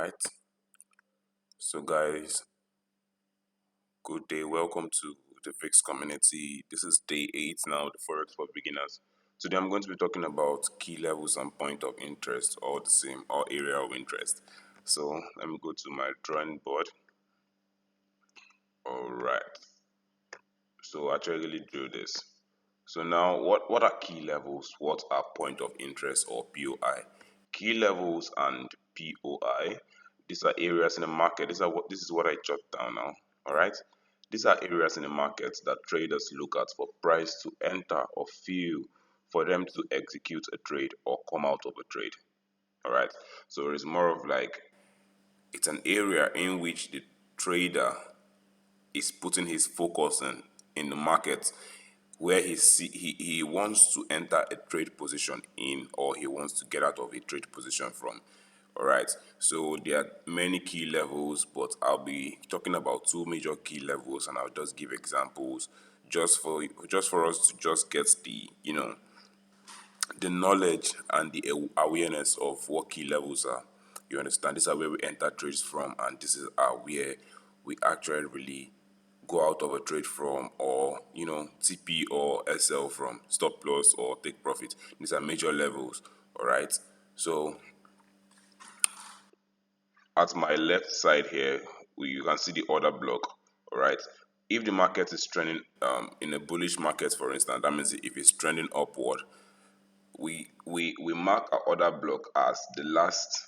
Right. So, guys, good day. Welcome to the Fix community. This is day 8 now, the Forex for beginners. Today, I'm going to be talking about key levels and point of interest, all the same, or area of interest. So, let me go to my drawing board. All right. So, I actually drew this. So now, what are key levels? What are point of interest or POI? Key levels and POI. These are areas in the market. This is what I jot down now. All right. These are areas in the market that traders look at for price to enter or fill for them to execute a trade or come out of a trade. All right. So it's more of like it's an area in which the trader is putting his focus in the market where he wants to enter a trade position in, or he wants to get out of a trade position from. All right, so there are many key levels, but I'll be talking about two major key levels, and I'll just give examples just for us to just get the knowledge and the awareness of what key levels are. You understand? This is where we enter trades from, and this is where we actually really go out of a trade from, or TP or SL from, stop loss or take profit. These are major levels. All right. So at my left side here, you can see the order block. All right. If the market is trending in a bullish market, for instance, that means if it's trending upward, we mark our order block as the last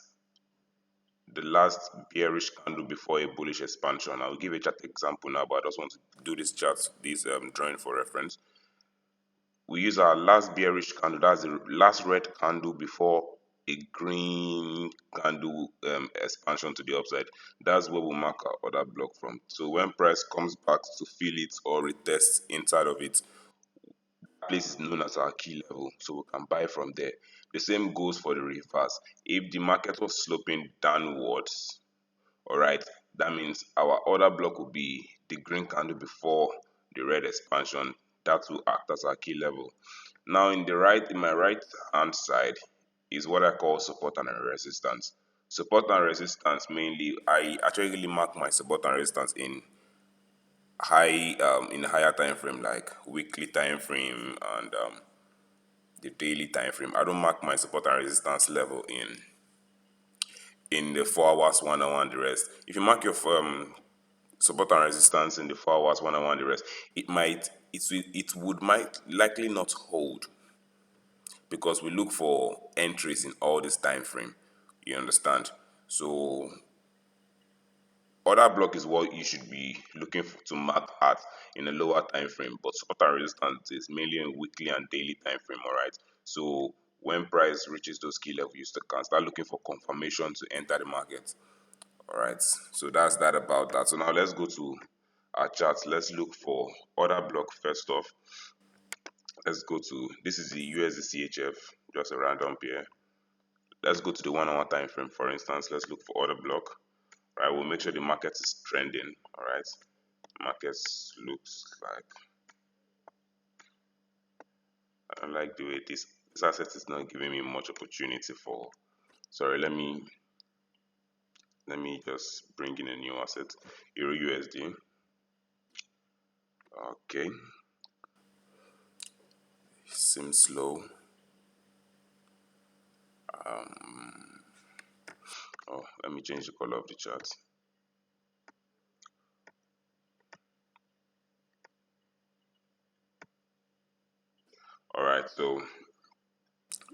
bearish candle before a bullish expansion. I'll give a chart example now, but I just want to do this chart, this drawing for reference. We use our last bearish candle, that's the last red candle before a green candle expansion to the upside. That's where we mark our order block from. So when price comes back to fill it or retests inside of it, place is known as our key level, so we can buy from there. The same goes for the reverse. If the market was sloping downwards, all right, that means our order block will be the green candle before the red expansion. That will act as our key level. Now in my right hand side is what I call support and resistance. Support and resistance, mainly I actually mark my support and resistance in the higher time frame, like weekly time frame and the daily time frame. I don't mark my support and resistance level in the 4 hours, 1 hour, and the rest. If you mark your support and resistance in the 4 hours, 1 hour, and the rest, it would likely not hold, because we look for entries in all this time frame. You understand? So order block is what you should be looking for to mark at in a lower time frame, but support and resistance is mainly in weekly and daily time frame. All right. So when price reaches those key levels, you can start looking for confirmation to enter the market. All right. So that's that about that. So now let's go to our charts. Let's look for order block first off. Let's go to, this is the USD CHF, just a random pair. Let's go to the 1 hour time frame, for instance. Let's look for order block. Right, we'll make sure the market is trending. All right, markets looks like, I don't like the way this asset is not giving me much opportunity for. Sorry, let me just bring in a new asset, Euro USD. Okay, seems slow. Oh, let me change the color of the chart. All right, so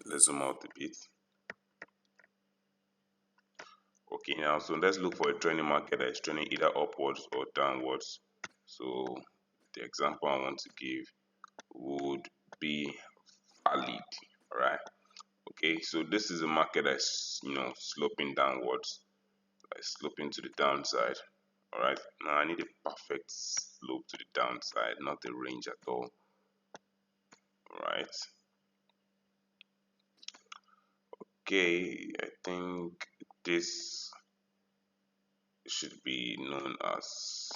let's zoom out a bit. Okay, now so let's look for a trending market that is trending either upwards or downwards. So the example I want to give would be valid. All right. Okay, so this is a market that's sloping downwards, like sloping to the downside. All right. Now I need a perfect slope to the downside, not a range at all. All right. Okay, I think this should be known as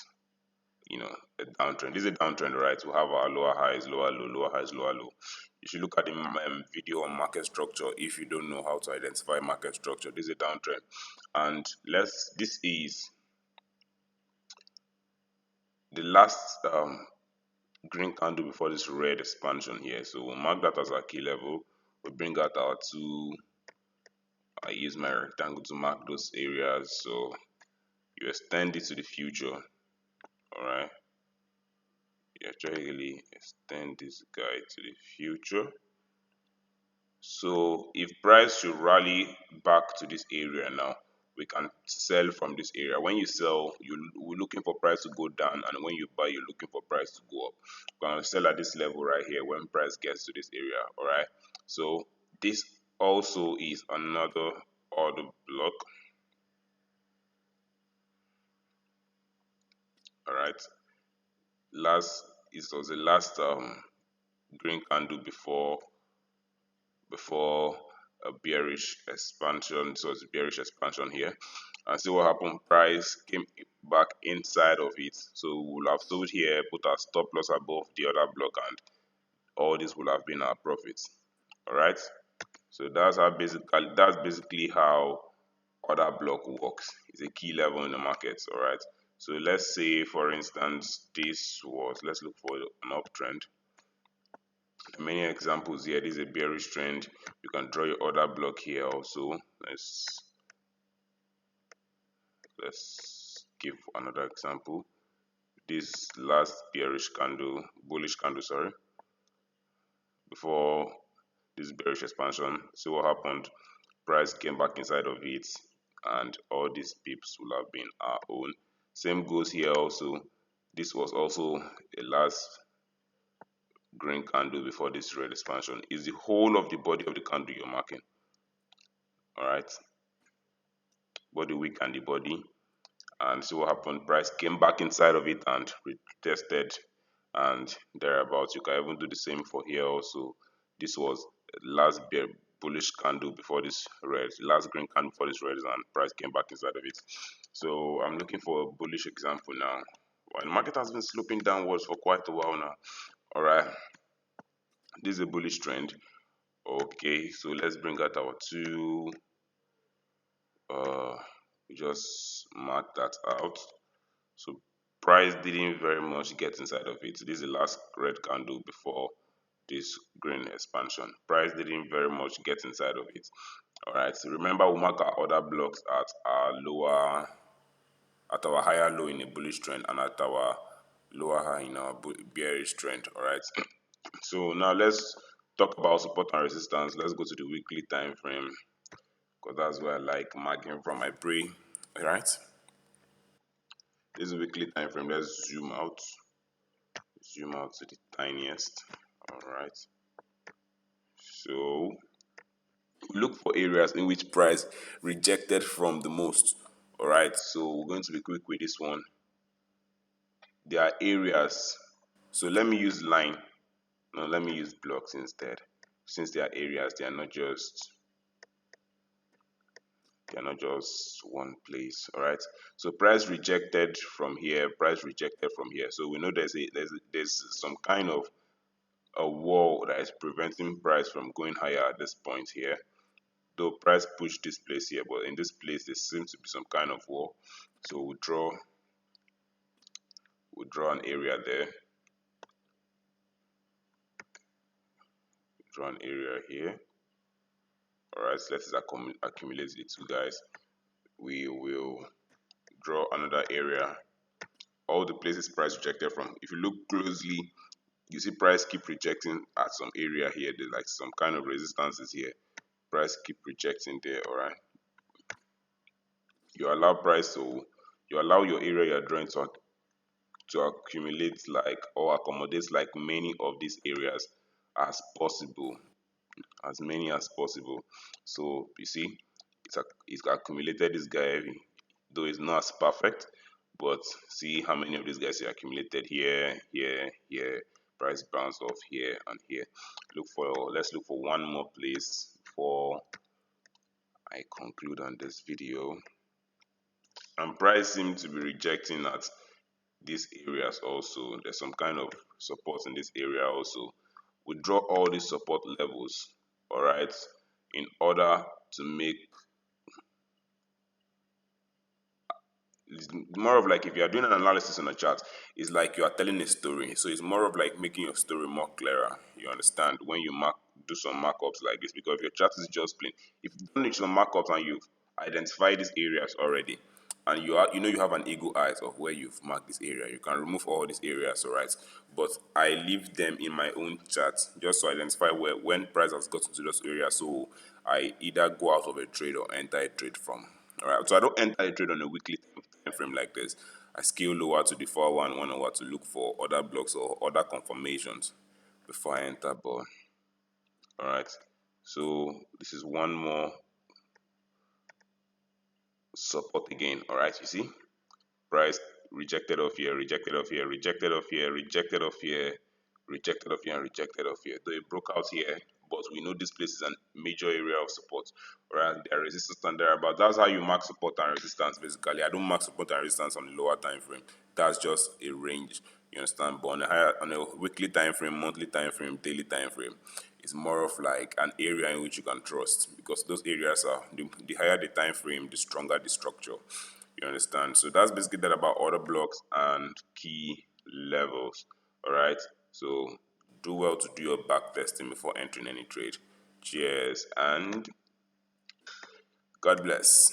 a downtrend. This is a downtrend, right? We have our lower highs, lower low, lower highs, lower low. You should look at the video on market structure if you don't know how to identify market structure. This is a downtrend, and this is the last green candle before this red expansion here. So we'll mark that as our key level. We bring out our two. I use my rectangle to mark those areas. So you extend it to the future. All right. You actually extend this guy to the future. So if price should rally back to this area now, we can sell from this area. When you sell, we're looking for price to go down, and when you buy, you're looking for price to go up. We're gonna sell at this level right here when price gets to this area. All right. So this also is another order block. All right. It was the last green candle before a bearish expansion. So it's a bearish expansion here, and see what happened. Price came back inside of it, so we'll have sold here, put our stop loss above the other block, and all this will have been our profits. All right, so that's basically how other block works. It's a key level in the market. All right, so let's say for instance let's look for an uptrend. Many examples here. This is a bearish trend. You can draw your order block here also. Let's give another example. This last bullish candle, sorry, before this bearish expansion. See what happened. Price came back inside of it, and all these pips will have been our own. Same goes here also. This was also a last green candle before this red expansion. Is the whole of the body of the candle you're marking. All right, body wick and the body, and see what happened. Price came back inside of it and retested and thereabouts. You can even do the same for here also. This was last bullish candle before this red, last green candle before this red, and price came back inside of it. So I'm looking for a bullish example now. Well, the market has been sloping downwards for quite a while now. All right, this is a bullish trend. Okay, so let's bring out our two. We just mark that out. So price didn't very much get inside of it. This is the last red candle before this green expansion. Price didn't very much get inside of it. All right, so remember we mark our other blocks at our higher low in a bullish trend and at our lower high in our bearish trend. All right, so now let's talk about support and resistance. Let's go to the weekly time frame because that's where I like marking from my pre. All right, this is a weekly time frame. Let's zoom out to the tiniest. All right, so look for areas in which price rejected from the most. All right, so we're going to be quick with this one. There are areas, so let me use line. No, let me use blocks instead. Since they are areas, they are not just one place. All right, so price rejected from here, price rejected from here. So we know there's some kind of a wall that is preventing price from going higher at this point here. Though price pushed this place here, but in this place there seems to be some kind of wall. So we'll draw an area there. Draw an area here. Alright, so let's accumulate the two guys. We will draw another area. All the places price rejected from. If you look closely, you see price keep rejecting at some area here. There's like some kind of resistances here. Price keep rejecting there. Alright. You allow your area you're drawing to accumulate like or accommodate like many of these areas as possible, as many as possible. So you see it's accumulated this guy, though it's not as perfect, but see how many of these guys are accumulated here, price bounce off here and here. Let's look for one more place before I conclude on this video. And price seems to be rejecting at these areas also. There's some kind of support in this area also. we draw all these support levels, all right, in order to make, it's more of like if you are doing an analysis on a chart, it's like you are telling a story. So it's more of like making your story more clearer. You understand when you do some markups like this, because if your chart is just plain, if you don't need some markups and you've identified these areas already, and you have an eagle eyes of where you've marked this area, you can remove all these areas, all right? But I leave them in my own chart just to identify where when price has gotten to those areas, so I either go out of a trade or enter a trade from. All right, so I don't enter a trade on a weekly time frame like this. I scale lower to the 411 hour to look for other blocks or other confirmations before I enter. But all right, so this is one more support again. All right, you see, price rejected off here, rejected off here, rejected off here, rejected off here, rejected off here, and rejected off here. Though it broke out here, but we know this place is a major area of support. Whereas there are resistance and thereabout. That's how you mark support and resistance basically. I don't mark support and resistance on the lower time frame. That's just a range. You understand? But on a weekly time frame, monthly time frame, daily time frame, it's more of like an area in which you can trust, because those areas are the higher the time frame, the stronger the structure. You understand? So that's basically that about order blocks and key levels. All right. So do well to do your back testing before entering any trade. Cheers and God bless.